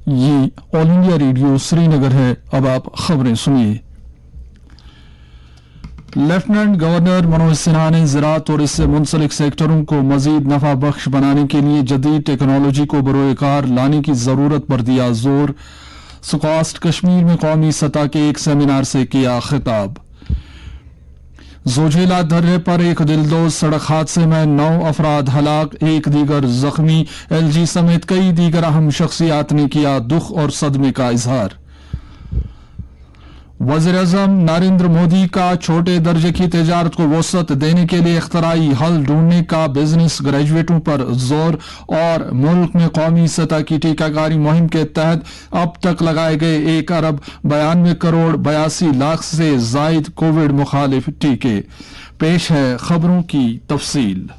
ये all India radio Srinagar है। अब आप खबरें सुनिए। लेफ्टिनेंट गवर्नर मनोज सिन्हा ने ज़राअत और इससे मुंसलिक सेक्टरों को मजीद नफा बख्श बनाने के लिए जदीद टेक्नोलॉजी को बरोए कार लाने की जरूरत पर दिया जोर। स्कॉस्ट कश्मीर में कौमी सतह के एक सेमिनार से किया खिताब। जोजिला दर्रे पर एक दिलदोज सड़क हादसे में 9 अफराद हलाक, एक दीगर जख्मी। एलजी समेत कई दीगर अहम शख्सियात ने किया दुख और सदमे का इजहार। वज़ीर-ए-आज़म नरेंद्र मोदी का छोटे दर्जे की तिजारत को वसअत देने के लिए इख्तराई हल ढूंढने का बिजनेस ग्रेजुएटों पर जोर। और मुल्क में कौमी सतह की टीकाकारी मुहिम के तहत अब तक लगाए गए 1 अरब 92 करोड़ 82 लाख से जायद कोविड मुखालिफ टीके। पेश है खबरों की तफसील।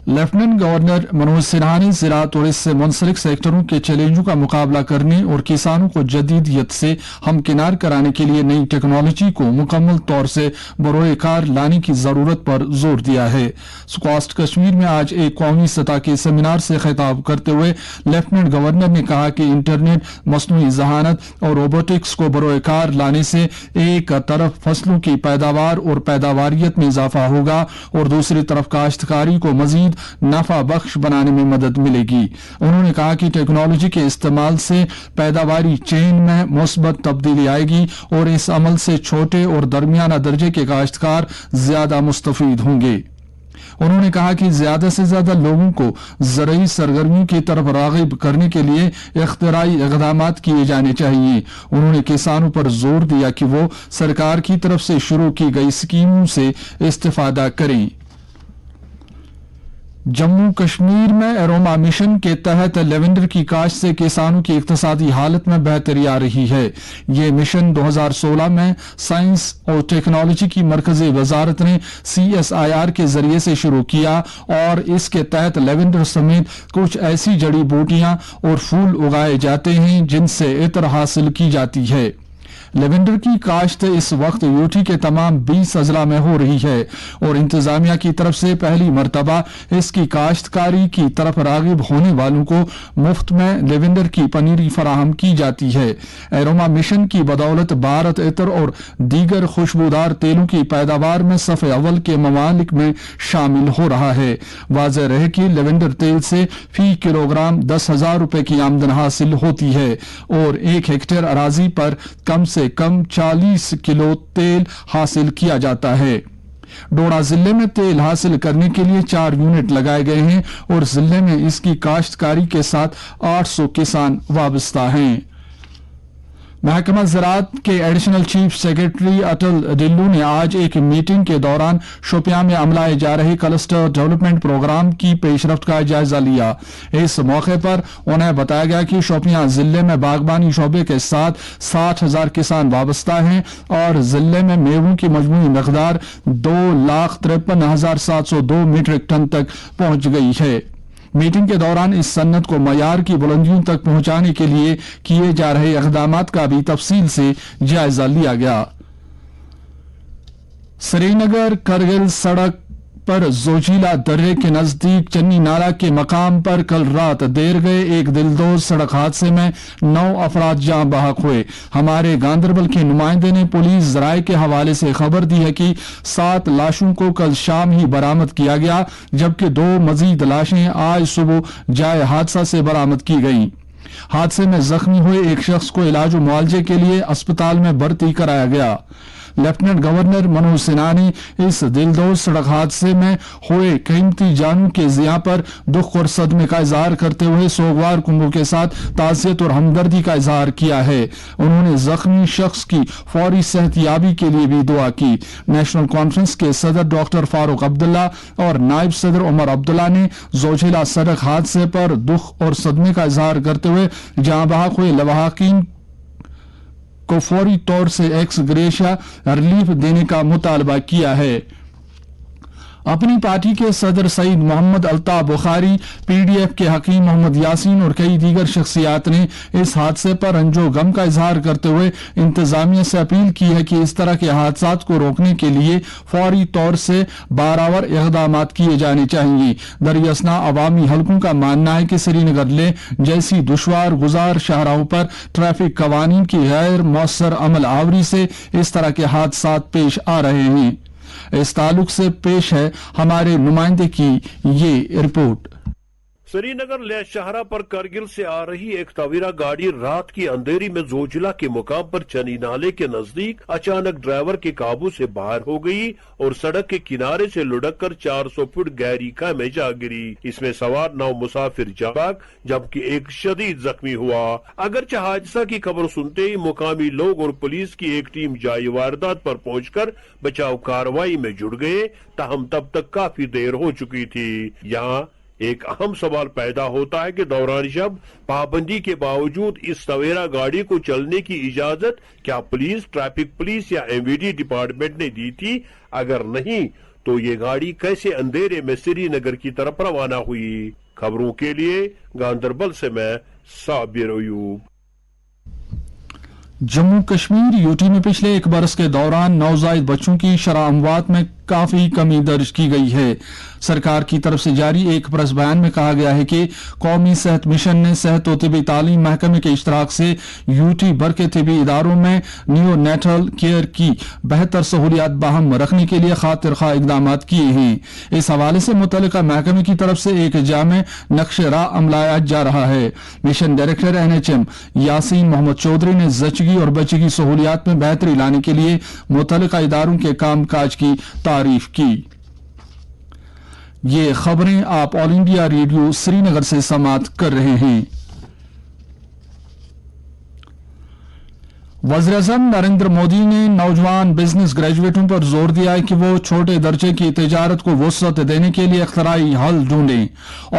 लेफ्टिनेंट गवर्नर मनोज सिन्हा ने ज़राअत और इससे मुंसलिक सेक्टरों के चैलेंजों का मुकाबला करने और किसानों को जदीदियत से हमकिनार कराने के लिए नई टेक्नोलॉजी को मुकम्मल तौर से बरोए कार लाने की जरूरत पर जोर दिया है। स्कॉस्ट कश्मीर में आज एक कौमी सतह के सेमिनार से खिताब करते हुए लेफ्टिनेंट गवर्नर ने कहा कि इंटरनेट, मसनूई जहानत और रोबोटिक्स को बरोए कार लाने से एक तरफ फसलों की पैदावार और पैदावारियत में इजाफा होगा और दूसरी तरफ काश्तकारी को मजीद नफा बख्श बनाने में मदद मिलेगी। उन्होंने कहा कि टेक्नोलॉजी के इस्तेमाल से पैदावारी चेन में मुस्बत तब्दीली आएगी और इस अमल से छोटे और दरमियाना दर्जे के काश्तकार ज्यादा मुस्तफीद होंगे। उन्होंने कहा कि ज्यादा से ज्यादा लोगों को ज़रूरी सरगर्मियों की तरफ राग़िब करने के लिए इख्तिराई इक़दामात किए जाने चाहिए। उन्होंने किसानों पर जोर दिया कि वो सरकार की तरफ से शुरू की गई स्कीमों से इस्तिफादा करें। जम्मू कश्मीर में एरोमा मिशन के तहत लेवेंडर की काश्त से किसानों की इक्तसादी हालत में बेहतरी आ रही है। ये मिशन 2016 में साइंस और टेक्नोलॉजी की मरकजी वजारत ने CSIR के जरिए से शुरू किया और इसके तहत लेवेंडर समेत कुछ ऐसी जड़ी बूटियां और फूल उगाए जाते हैं जिनसे इत्र हासिल की जाती है। लेवेंडर की काश्त इस वक्त यूटी के तमाम 20 अजला में हो रही है और इंतजामिया की तरफ से पहली मरतबा इसकी काश्तकारी की तरफ रागिब होने वालों को मुफ्त में लेवेंडर की पनीरी फराहम की जाती है। एरोमा मिशन की बदौलत भारत इत्र और दीगर खुशबूदार तेलों की पैदावार में सफ़े अव्वल के ममालिक में शामिल हो रहा है। वाज़ेह रहे कि लेवेंडर तेल से फी किलोग्राम 10,000 रुपए की आमदन हासिल होती है और 1 हेक्टेयर अराजी पर कम से कम 40 किलो तेल हासिल किया जाता है। डोडा जिले में तेल हासिल करने के लिए 4 यूनिट लगाए गए हैं और जिले में इसकी काश्तकारी के साथ 800 किसान वाबस्ता हैं। महकमा ज़राअत के एडिशनल चीफ सेक्रेटरी अटल डिल्लू ने आज एक मीटिंग के दौरान शोपियां में अमलाए जा रहे क्लस्टर डेवलपमेंट प्रोग्राम की पेशरफ्त का जायजा लिया। इस मौके पर उन्हें बताया गया कि शोपियां जिले में बागबानी शोबे के साथ 60,000 किसान वाबस्ता हैं और जिले में मेवों की मजमूई मकदार 2,53,702 मीट्रिक टन तक पहुंच गई है। मीटिंग के दौरान इस सन्नत को मयार की बुलंदियों तक पहुंचाने के लिए किए जा रहे इक़दामात का भी तफसील से जायजा लिया गया। श्रीनगर करगिल सड़क पर जोजिला दर्रे के नजदीक चन्नी नाला के मकाम पर कल रात देर गए एक दिलदोज सड़क हादसे में 9 अफराद जाँ बहक हुए। हमारे गांदरबल के नुमाइंदे ने पुलिस जराये के हवाले से खबर दी है कि 7 लाशों को कल शाम ही बरामद किया गया जबकि 2 मजीद लाशें आज सुबह जाए हादसा से बरामद की गईं। हादसे में जख्मी हुए एक शख्स को इलाज और मुआवजे के लिए अस्पताल में भर्ती कराया गया। लेफ्टिनेंट गवर्नर मनोज सिन्हा ने इस दिलदोज सड़क हादसे में हुए कीमती जानों के ज़िया पर दुख और सदमे का इजहार करते हुए सोगवार कुंभों के साथ ताज़ियत और हमदर्दी का इजहार किया है। उन्होंने जख्मी शख्स की फौरी सेहतयाबी के लिए भी दुआ की। नेशनल कॉन्फ्रेंस के सदर डॉक्टर फारूक अब्दुल्ला और नायब सदर उमर अब्दुल्ला ने जोजिला सड़क हादसे पर दुख और सदमे का इजहार करते हुए जहां बहक हुए लवाहकीन को फौरी तौर से एक्स ग्रेशिया रिलीफ देने का मुतालबा किया है। अपनी पार्टी के सदर सईद मोहम्मद अल्ताफ बुखारी, पीडीएफ के हकीम मोहम्मद यासीन और कई दीगर शख्सियात ने इस हादसे पर रंजो गम का इजहार करते हुए इंतजामिया से अपील की है कि इस तरह के हादसात को रोकने के लिए फौरी तौर से बारावर इक़दाम किए जाने चाहिए। दरियासना अवामी हलकों का मानना है कि श्रीनगर ले जैसी दुश्वार गुजार शाहराहों पर ट्रैफिक कवानीन की गैर मौसर अमल आवरी से इस तरह के हादसात पेश आ रहे हैं। इस ताल्लुक से पेश है हमारे नुमाइंदे की ये रिपोर्ट। श्रीनगर ले शाहरा पर करगिल से आ रही एक तवीरा गाड़ी रात की अंधेरी में जोजिला के मुकाम पर चनी नाले के नजदीक अचानक ड्राइवर के काबू से बाहर हो गई और सड़क के किनारे से लुढ़क कर 400 फुट गहरी खाई में जा गिरी। इसमें सवार 9 मुसाफिर जाबाक जबकि एक शदीद जख्मी हुआ। अगरचे हादसा की खबर सुनते ही मुकामी लोग और पुलिस की एक टीम जाए वारदात पर पहुंचकर बचाव कार्रवाई में जुट गए, ताहम तब तक काफी देर हो चुकी थी। यहाँ एक अहम सवाल पैदा होता है कि दौरान शब पाबंदी के बावजूद इस तवेरा गाड़ी को चलने की इजाजत क्या पुलिस, ट्रैफिक पुलिस या एमवीडी डिपार्टमेंट ने दी थी? अगर नहीं तो ये गाड़ी कैसे अंधेरे में श्रीनगर की तरफ रवाना हुई? खबरों के लिए गांदरबल से मैं साबिर अयूब। जम्मू कश्मीर यूटी में पिछले एक बरस के दौरान नवजायद बच्चों की शरह अमवात में काफी कमी दर्ज की गई है। सरकार की तरफ से जारी एक प्रेस बयान में कहा गया है कि कौमी सेहत मिशन ने सेहत और तिबी तालीम महकमे के इश्तराक से यूटी भर के तिबी इदारों में नियोनेटल केयर की बेहतर सहूलियात बाहम रखने के लिए खातिर खा इकदाम किए हैं। इस हवाले से मुतल्लिका महकमे की तरफ से एक जामे नक्शे राह अमलाया जा रहा है। Mission director NHM Yasin Mohammad Chaudhary ने जचगी और बचगी सहूलियात में बेहतरी लाने के लिए मुतल्लिका इदारों के काम काज की तारीफ की। ये खबरें आप ऑल इंडिया रेडियो श्रीनगर से समाअत कर रहे हैं। वज़ीर-ए-आज़म नरेंद्र मोदी ने नौजवान बिजनेस ग्रेजुएटों पर जोर दिया है कि वो छोटे दर्जे की तिजारत को वुसअत देने के लिए इख्तराई हल ढूंढें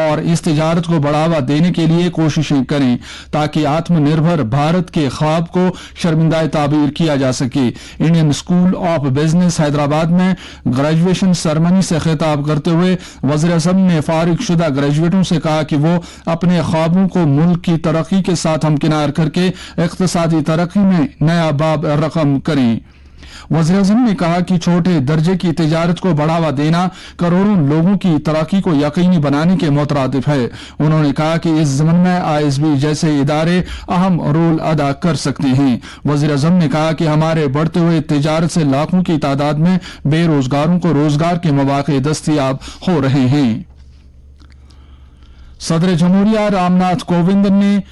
और इस तिजारत को बढ़ावा देने के लिए कोशिशें करें ताकि आत्मनिर्भर भारत के ख्वाब को शर्मिंदा ताबीर किया जा सके। Indian school of business Hyderabad में ग्रेजुएशन सेरेमनी से खिताब करते हुए वज़ीर-ए-आज़म ने फारिग शुदा ग्रेजुएटों से कहा कि वो अपने ख्वाबों को मुल्क की तरक्की के साथ हमकिनार करके इक्तिसादी तरक्की में नया बाब रकम करें। वज़ीर-ए-आज़म ने कहा कि छोटे दर्जे की तिजारत को बढ़ावा देना करोड़ों लोगों की तरक्की को यकीनी बनाने के मुतरादिफ है। उन्होंने कहा कि इस ज़मन में ISB जैसे इदारे अहम रोल अदा कर सकते हैं। वज़ीर-ए-आज़म ने कहा कि हमारे बढ़ते हुए तिजारत से लाखों की तादाद में बेरोजगारों को रोजगार के मौके दस्तयाब हो रहे हैं। सदर जमहूरिया रामनाथ कोविंद ने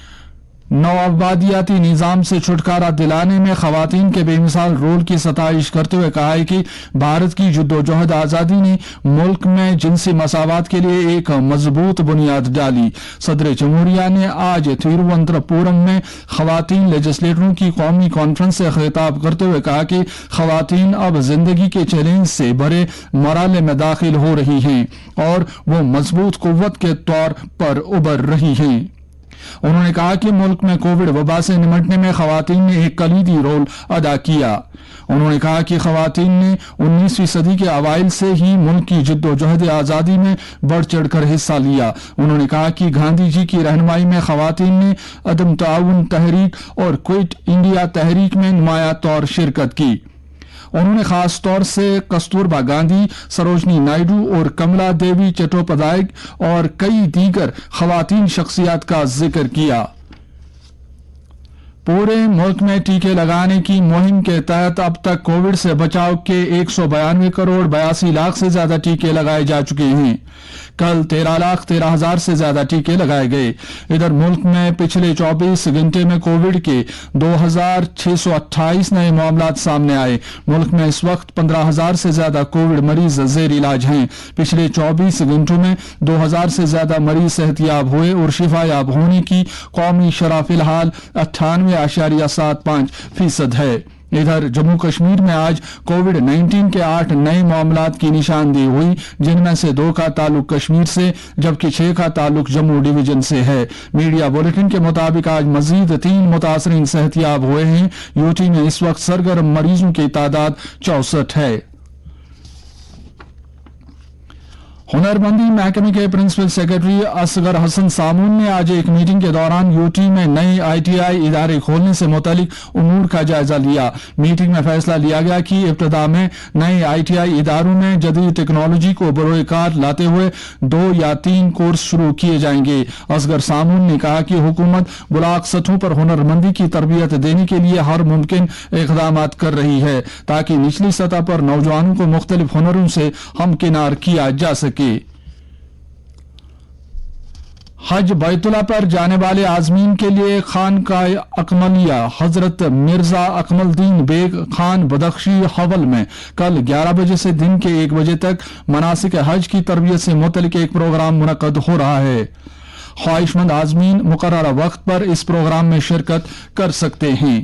नौआबादियाती निजाम से छुटकारा दिलाने में खवातीन के बेमिसाल रोल की सताइश करते हुए कहा है कि भारत की जद्दोजहद आजादी ने मुल्क में जिनसी मसावात के लिए एक मजबूत बुनियाद डाली। सदर जमहूरिया ने आज तिरुवनंतपुरम में खवातीन लेजिस्लेटरों की कौमी कॉन्फ्रेंस से खिताब करते हुए कहा कि खवातीन अब जिंदगी के चैलेंज से भरे मराले में दाखिल हो रही हैं और वो मजबूत कुव्वत के तौर पर उभर रही हैं। उन्होंने कहा कि मुल्क में कोविड वबा से निमटने में खवातीन ने एक कलीदी रोल अदा किया। उन्होंने कहा कि खवातीन ने 19वीं सदी के अवाइल से ही मुल्क की जद्दोजहद आज़ादी में बढ़ चढ़कर हिस्सा लिया। उन्होंने कहा कि गांधी जी की रहनुमाई में खवातीन ने अदम ताउन तहरीक और क्विट इंडिया तहरीक में नुमाया तौर शिरकत की। उन्होंने खास तौर से कस्तूरबा गांधी, सरोजनी नायडू और कमला देवी चट्टोपाध्याय और कई दीगर खवातीन शख्सियात का जिक्र किया। पूरे मुल्क में टीके लगाने की मुहिम के तहत अब तक कोविड से बचाव के 192 करोड़ 82 लाख से ज्यादा टीके लगाए जा चुके हैं। कल 13,13,000 से ज्यादा टीके लगाए गए। इधर मुल्क में पिछले 24 घंटे में कोविड के 2,628 नए मामलात सामने आए। मुल्क में इस वक्त 15,000 से ज्यादा कोविड मरीज जेर इलाज हैं। पिछले 24 घंटों में 2,000 से ज्यादा मरीज सेहतयाब हुए और शिफायाब होने की कौमी शरह फिलहाल 98.75% है। इधर जम्मू कश्मीर में आज कोविड-19 के 8 नए मामलात की निशानदेही हुई, जिनमें से 2 का ताल्लुक कश्मीर से जबकि 6 का ताल्लुक जम्मू डिवीजन से है। मीडिया बुलेटिन के मुताबिक आज मजीद 3 मुतासरीन सेहतयाब हुए हैं। यूटी में इस वक्त सरगर्म मरीजों की तादाद 64 है। हुनरमंदी महकमे के प्रिंसिपल सेक्रेटरी असगर हसन सामून ने आज एक मीटिंग के दौरान यूटी में नए ITI इदारे खोलने से मुतालिक उमूर का जायजा लिया। मीटिंग में फैसला लिया गया कि इब्तदा में नए ITI इदारों में जदीद टेक्नोलॉजी को बरोकार लाते हुए 2 या 3 कोर्स शुरू किए जाएंगे। असगर सामून ने कहा कि हुकूमत ब्लॉक सतहों पर हुनरमंदी की तरबियत देने के लिए हर मुमकिन इक़दाम कर रही है ताकि निचली सतह पर नौजवानों को मुख्तलिफ हुनरों से हमकिनार किया जा सके। हज बैतुल्ला पर जाने वाले आजमीन के लिए खानकाह अकमलिया हजरत मिर्जा अकमलदीन बेग खान बदख्शी हवल में कल 11 बजे से दिन के 1 बजे तक मनासिक हज की तरबियत से मुतल्लिक एक प्रोग्राम मुनक्कद हो रहा है। ख्वाहिशमंद आजमीन मुकर्ररा वक्त पर इस प्रोग्राम में शिरकत कर सकते हैं।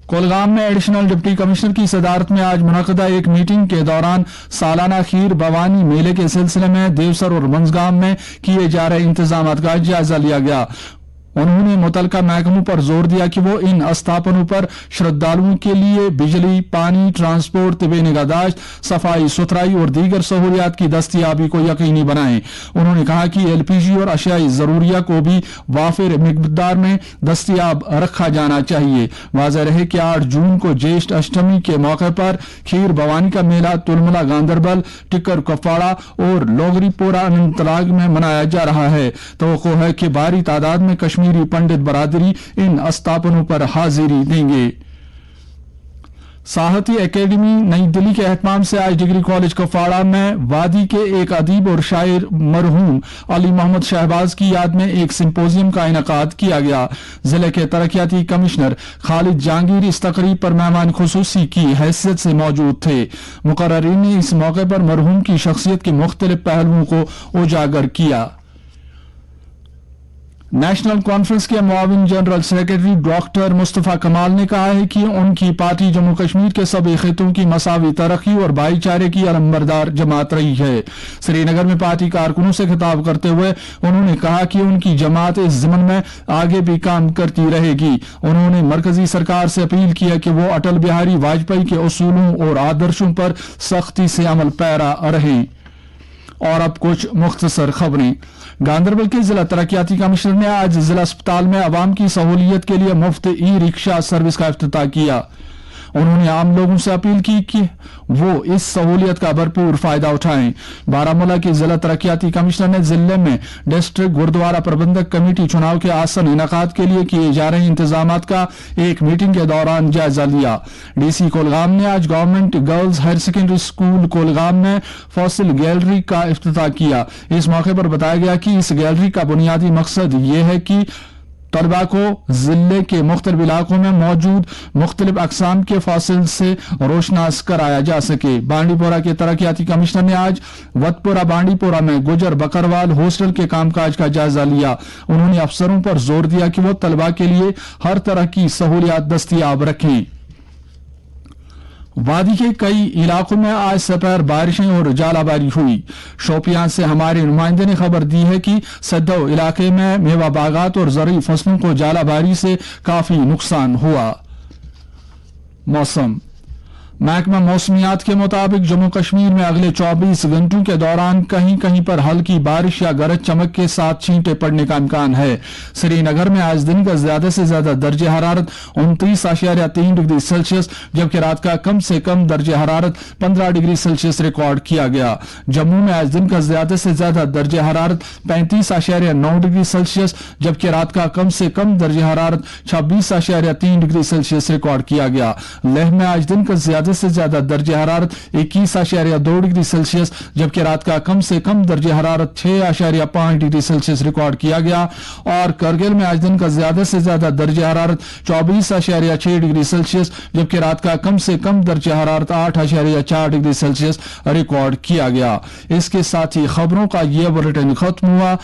कोलगाम में एडिशनल डिप्टी कमिश्नर की सदारत में आज मुनक़दा एक मीटिंग के दौरान सालाना खीर भवानी मेले के सिलसिले में देवसर और मंजगाम में किए जा रहे इंतजामात का जायजा लिया गया। उन्होंने मुतलका महकमों पर जोर दिया कि वो इन स्थापनों पर श्रद्धालुओं के लिए बिजली, पानी, ट्रांसपोर्ट, तिबे निगाहदाश्त, सफाई सुथराई और दीगर सहूलियात की दस्तयाबी को यकीनी बनाएं। उन्होंने कहा कि LPG और अशियाई जरूरिया को भी वाफिर मिकदार में दस्तयाब रखा जाना चाहिए। वाज़ेह रहे कि 8 जून को ज्येष्ठ अष्टमी के मौके पर खीर भवानी का मेला तुलमुला गांधरबल, टिक्कर कुपवाड़ा और लोगरीपोरा अनंतनाग में मनाया जा रहा है। तवक्को है कि भारी तादाद में कश्मीरी पंडित बरादरी इन स्थापनों पर हाजिरी देंगे। साहती एकेडमी नई दिल्ली के एहतमाम से आज डिग्री कॉलेज कुपवाड़ा में वादी के एक अदीब और शायर मरहूम अली मोहम्मद शहबाज की याद में एक सिंपोजियम का इनेकाद किया गया। जिले के तरक्याती कमिश्नर खालिद जहांगीर इस तकरीब पर मेहमान खुसूसी की हैसियत से मौजूद थे। मुकर्ररीन ने इस मौके पर मरहूम की शख्सियत के मुख्तलिफ पहलुओं को उजागर किया। नेशनल कॉन्फ्रेंस के मुआविन जनरल सेक्रेटरी डॉक्टर मुस्तफा कमाल ने कहा है कि उनकी पार्टी जम्मू कश्मीर के सभी खितों की मसावी तरक्की और भाईचारे की अलंबरदार जमात रही है। श्रीनगर में पार्टी कारकुनों से खिताब करते हुए उन्होंने कहा कि उनकी जमात इस ज़िम्न में आगे भी काम करती रहेगी। उन्होंने मरकजी सरकार से अपील किया कि वो अटल बिहारी वाजपेयी के उसूलों और आदर्शों पर सख्ती से अमल पैरा रहे। और अब कुछ मुख्तसर खबरें। गांधरबल के जिला तरक्याती कमिश्नर ने आज जिला अस्पताल में अवाम की सहूलियत के लिए मुफ्त ई-रिक्शा सर्विस का इफ्तिताह किया। उन्होंने आम लोगों से अपील की कि वो इस सहूलियत का भरपूर फायदा उठाएं। बारामूला के जिला तरक्याती कमिश्नर ने जिले में डिस्ट्रिक्ट गुरुद्वारा प्रबंधक कमेटी चुनाव के आसन इनेकाद के लिए किए जा रहे इंतजामात का एक मीटिंग के दौरान जायजा लिया। DC कोलगाम ने आज government girls higher secondary school Kulgam में फॉसिल गैलरी का इफ्तिताह किया। इस मौके पर बताया गया कि इस गैलरी का बुनियादी मकसद ये है कि तलबा को जिले के मुख्तलिफ इलाकों में मौजूद मुख्तलिफ अकसाम के फॉसिल से रोशनास कराया जा सके। बांडीपोरा के तरक्याती कमिश्नर ने आज वतपुरा बांडीपोरा में गुजर बकरवाल हॉस्टल के कामकाज का जायजा लिया। उन्होंने अफसरों पर जोर दिया कि वो तलबा के लिए हर तरह की सहूलियात दस्तयाब रखें। वादी के कई इलाकों में आज दोपहर बारिशें और जालाबारी हुई। शोपियां से हमारे नुमाइंदे ने खबर दी है कि सद्दो इलाके में मेवा बागात और ज़रूरी फसलों को जालाबारी से काफी नुकसान हुआ। मौसम महकमा मौसमियात के मुताबिक जम्मू कश्मीर में अगले 24 घंटों के दौरान कहीं कहीं पर हल्की बारिश या गरज चमक के साथ छींटे पड़ने का इम्कान है। श्रीनगर में आज दिन का ज्यादा से ज्यादा दर्जे हरारत 29.3 डिग्री सेल्सियस जबकि रात का कम से कम दर्जे हरारत 15 डिग्री सेल्सियस रिकॉर्ड किया गया। जम्मू में आज दिन का ज्यादा से ज्यादा दर्जे हरारत 35.9 डिग्री सेल्सियस जबकि रात का कम से कम दर्जे हरारत 26.3 डिग्री सेल्सियस रिकॉर्ड किया गया। लेह में आज दिन का ज्यादा से ज्यादा दर्जे हरारत 21.2 डिग्री सेल्सियस जबकि रात का कम से कम दर्जे हरारत 6.5 डिग्री सेल्सियस रिकॉर्ड किया गया। और करगिल में आज दिन का ज्यादा से ज्यादा दर्जे हरारत 24.6 डिग्री सेल्सियस जबकि रात का कम से कम दर्जे हरारत 8.4 डिग्री सेल्सियस रिकॉर्ड किया गया। इसके साथ ही खबरों का यह बुलेटिन खत्म हुआ।